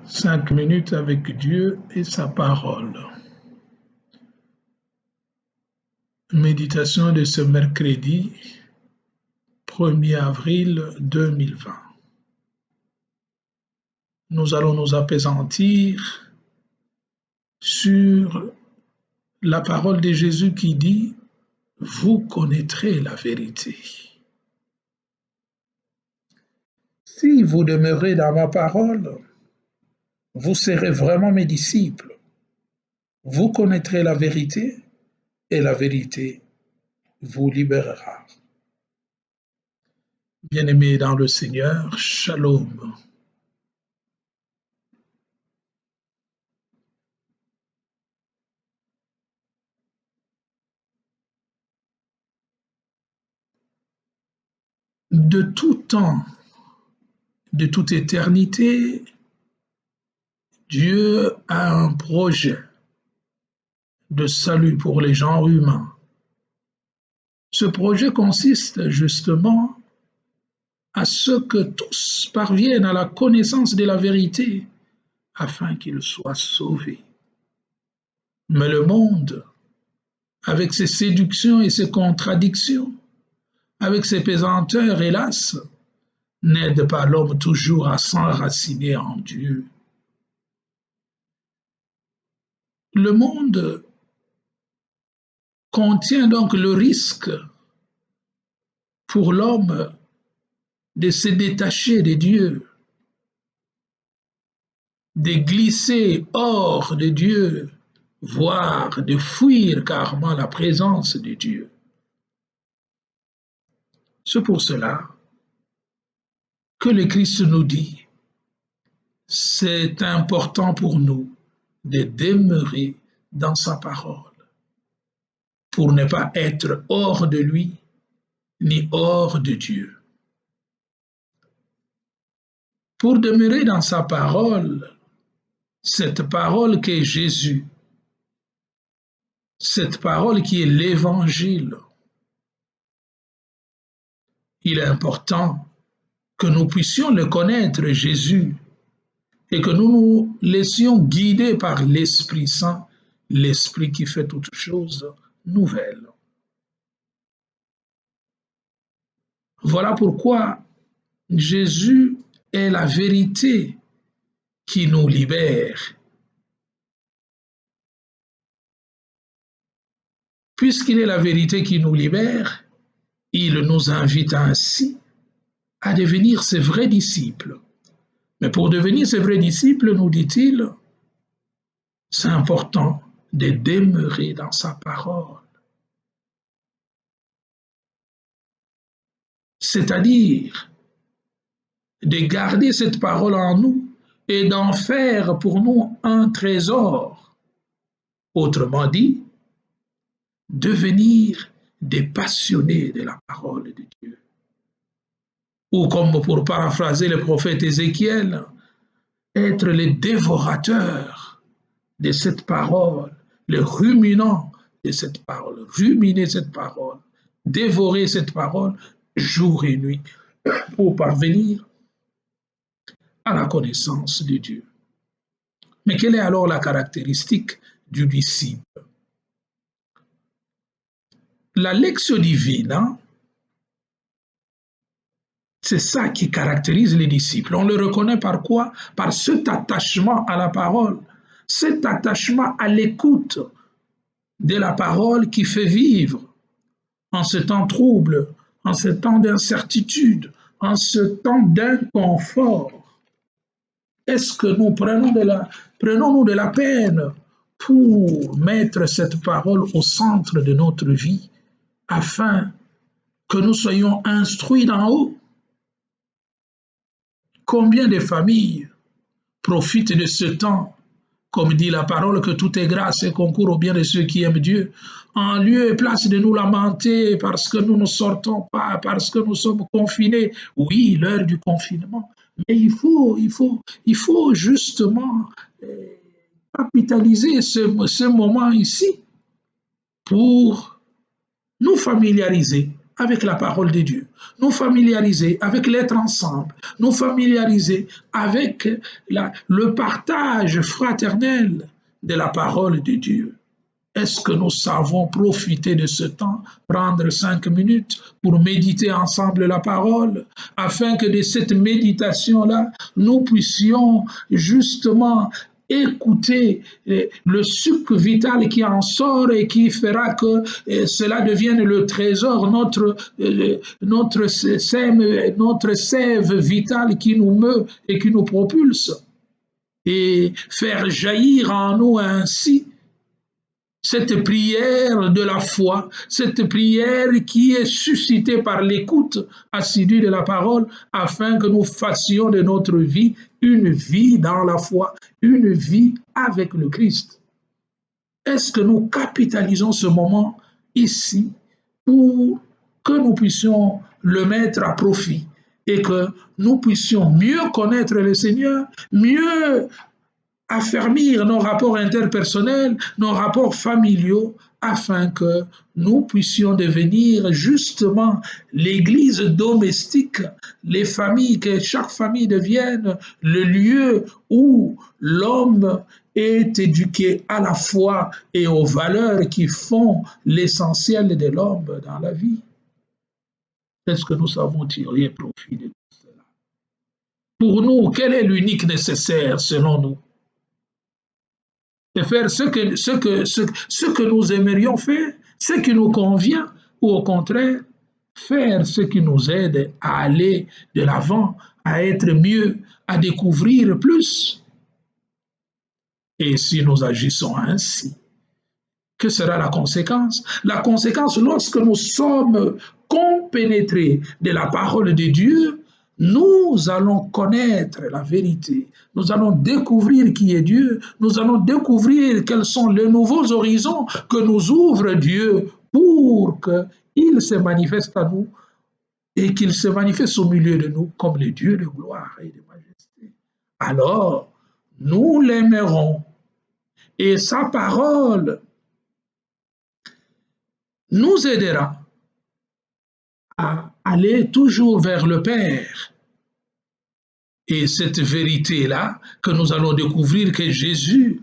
5 minutes avec Dieu et sa parole. Méditation de ce mercredi 1er avril 2020. Nous allons nous appesantir sur la parole de Jésus qui dit « Vous connaîtrez la vérité ». Si vous demeurez dans ma parole, vous serez vraiment mes disciples. Vous connaîtrez la vérité et la vérité vous libérera. Bien-aimés dans le Seigneur, Shalom. De tout temps, de toute éternité, Dieu a un projet de salut pour les genres humains. Ce projet consiste justement à ce que tous parviennent à la connaissance de la vérité afin qu'ils soient sauvés. Mais le monde, avec ses séductions et ses contradictions, avec ses pesanteurs, hélas, n'aide pas l'homme toujours à s'enraciner en Dieu. Le monde contient donc le risque pour l'homme de se détacher de Dieu, de glisser hors de Dieu, voire de fuir carrément la présence de Dieu. C'est pour cela que le Christ nous dit, c'est important pour nous de demeurer dans sa parole, pour ne pas être hors de lui, ni hors de Dieu. Pour demeurer dans sa parole, cette parole qui est Jésus, cette parole qui est l'Évangile, il est important que nous puissions le connaître, Jésus, et que nous nous laissions guider par l'Esprit Saint, l'Esprit qui fait toutes choses nouvelles. Voilà pourquoi Jésus est la vérité qui nous libère. Puisqu'il est la vérité qui nous libère, il nous invite ainsi à devenir ses vrais disciples. Mais pour devenir ses vrais disciples, nous dit-il, c'est important de demeurer dans sa parole. C'est-à-dire de garder cette parole en nous et d'en faire pour nous un trésor. Autrement dit, devenir des passionnés de la parole de Dieu. Ou comme pour paraphraser le prophète Ézéchiel, être les dévorateurs de cette parole, les ruminants de cette parole, ruminer cette parole, dévorer cette parole jour et nuit pour parvenir à la connaissance de Dieu. Mais quelle est alors la caractéristique du disciple? La lectio divina, c'est ça qui caractérise les disciples. On le reconnaît par quoi? Par cet attachement à la parole, cet attachement à l'écoute de la parole qui fait vivre en ce temps trouble, en ce temps d'incertitude, en ce temps d'inconfort. Est-ce que nous prenons-nous de la peine pour mettre cette parole au centre de notre vie afin que nous soyons instruits d'en haut? Combien de familles profitent de ce temps, comme dit la parole, que tout est grâce et concourt au bien de ceux qui aiment Dieu, en lieu et place de nous lamenter parce que nous ne sortons pas, parce que nous sommes confinés. Oui, l'heure du confinement. Mais il faut justement capitaliser ce moment ici pour nous familiariser avec la parole de Dieu, nous familiariser avec l'être ensemble, nous familiariser avec le partage fraternel de la parole de Dieu. Est-ce que nous savons profiter de ce temps, prendre 5 minutes pour méditer ensemble la parole, afin que de cette méditation-là, nous puissions justement écouter le sucre vital qui en sort et qui fera que cela devienne le trésor, notre sève vitale qui nous meut et qui nous propulse, et faire jaillir en nous ainsi cette prière de la foi, cette prière qui est suscitée par l'écoute assidue de la parole, afin que nous fassions de notre vie une vie dans la foi, une vie avec le Christ. Est-ce que nous capitalisons ce moment ici pour que nous puissions le mettre à profit et que nous puissions mieux connaître le Seigneur, mieux affermir nos rapports interpersonnels, nos rapports familiaux, afin que nous puissions devenir justement l'Église domestique, les familles, que chaque famille devienne le lieu où l'homme est éduqué à la foi et aux valeurs qui font l'essentiel de l'homme dans la vie. Est-ce que nous savons tirer profit de tout cela? Pour nous, quel est l'unique nécessaire selon nous? De faire ce que nous aimerions faire, ce qui nous convient, ou au contraire, faire ce qui nous aide à aller de l'avant, à être mieux, à découvrir plus. Et si nous agissons ainsi, que sera la conséquence? La conséquence, lorsque nous sommes compénétrés de la parole de Dieu, nous allons connaître la vérité, nous allons découvrir qui est Dieu, nous allons découvrir quels sont les nouveaux horizons que nous ouvre Dieu pour qu'il se manifeste à nous et qu'il se manifeste au milieu de nous comme le Dieu de gloire et de majesté. Alors, nous l'aimerons et sa parole nous aidera à aller toujours vers le Père. Et cette vérité-là que nous allons découvrir que Jésus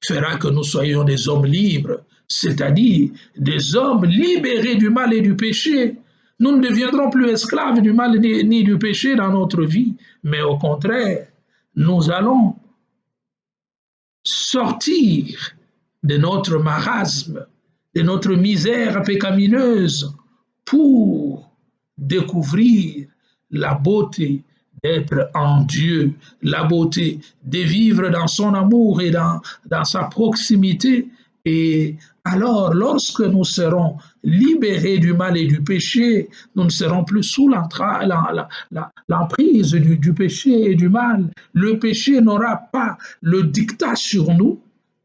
fera que nous soyons des hommes libres, c'est-à-dire des hommes libérés du mal et du péché. Nous ne deviendrons plus esclaves du mal ni du péché dans notre vie, mais au contraire, nous allons sortir de notre marasme, de notre misère pécamineuse, pour découvrir la beauté d'être en Dieu, la beauté de vivre dans son amour et dans sa proximité. Et alors, lorsque nous serons libérés du mal et du péché, nous ne serons plus sous l'emprise du péché et du mal. Le péché n'aura pas le dictat sur nous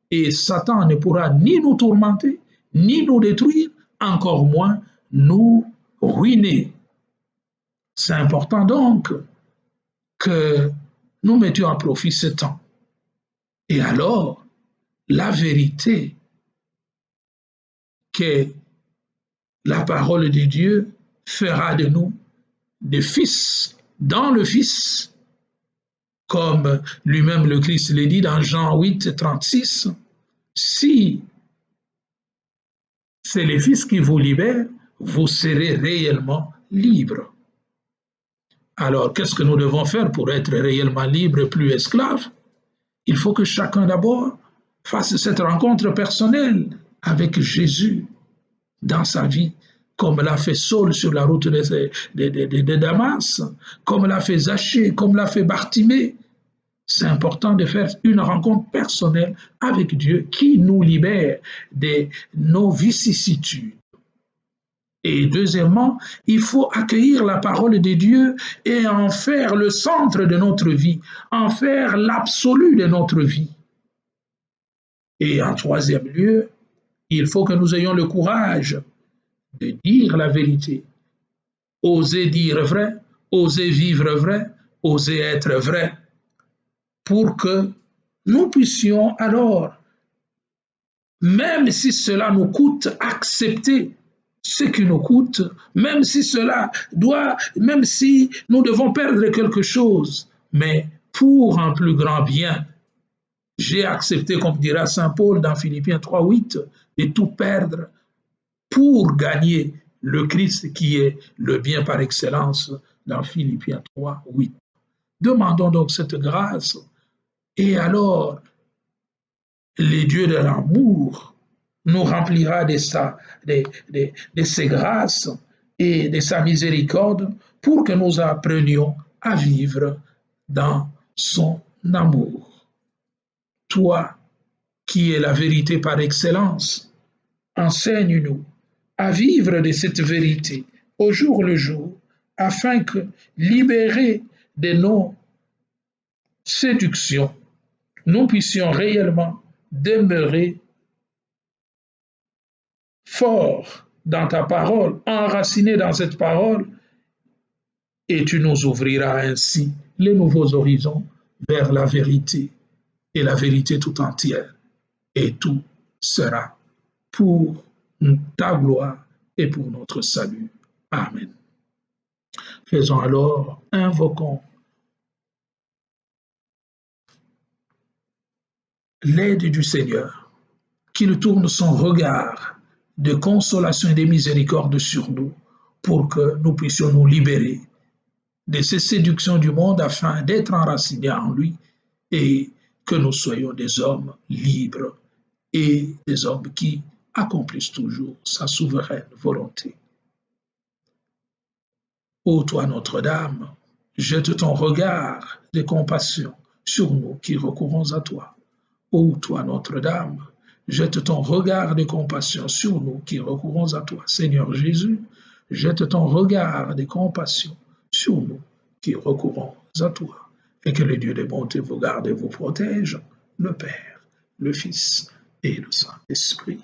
et Satan ne pourra ni nous tourmenter, ni nous détruire, encore moins nous ruiner. C'est important donc que nous mettions à profit ce temps. Et alors, la vérité que la parole de Dieu fera de nous des fils dans le Fils, comme lui-même le Christ le dit dans Jean 8, 36, si c'est le Fils qui vous libère, vous serez réellement libre. Alors, qu'est-ce que nous devons faire pour être réellement libres et plus esclaves? Il faut que chacun d'abord fasse cette rencontre personnelle avec Jésus dans sa vie, comme l'a fait Saul sur la route de Damas, comme l'a fait Zachée, comme l'a fait Bartimée. C'est important de faire une rencontre personnelle avec Dieu qui nous libère de nos vicissitudes. Et deuxièmement, il faut accueillir la parole de Dieu et en faire le centre de notre vie, en faire l'absolu de notre vie. Et en troisième lieu, il faut que nous ayons le courage de dire la vérité, oser dire vrai, oser vivre vrai, oser être vrai, pour que nous puissions alors, même si cela nous coûte, accepter ce qui nous coûte, même si même si nous devons perdre quelque chose, mais pour un plus grand bien. J'ai accepté, comme dira Saint Paul dans Philippiens 3:8, de tout perdre pour gagner le Christ qui est le bien par excellence dans Philippiens 3:8. Demandons donc cette grâce et alors les dieux de l'amour nous remplira de ses grâces et de sa miséricorde pour que nous apprenions à vivre dans son amour. Toi qui es la vérité par excellence, enseigne-nous à vivre de cette vérité au jour le jour, afin que, libérés de nos séductions, nous puissions réellement demeurer forts dans ta parole, enracinés dans cette parole, et tu nous ouvriras ainsi les nouveaux horizons vers la vérité et la vérité tout entière. Et tout sera pour ta gloire et pour notre salut. Amen. Faisons alors, invoquons l'aide du Seigneur, qu'il tourne son regard de consolation et de miséricorde sur nous, pour que nous puissions nous libérer de ces séductions du monde afin d'être enracinés en lui et que nous soyons des hommes libres et des hommes qui accomplissent toujours sa souveraine volonté. Ô toi Notre-Dame, jette ton regard de compassion sur nous qui recourons à toi. Ô toi Notre-Dame, jette ton regard de compassion sur nous qui recourons à toi. Seigneur Jésus, jette ton regard de compassion sur nous qui recourons à toi. Et que le Dieu de bonté vous garde et vous protège, le Père, le Fils et le Saint-Esprit.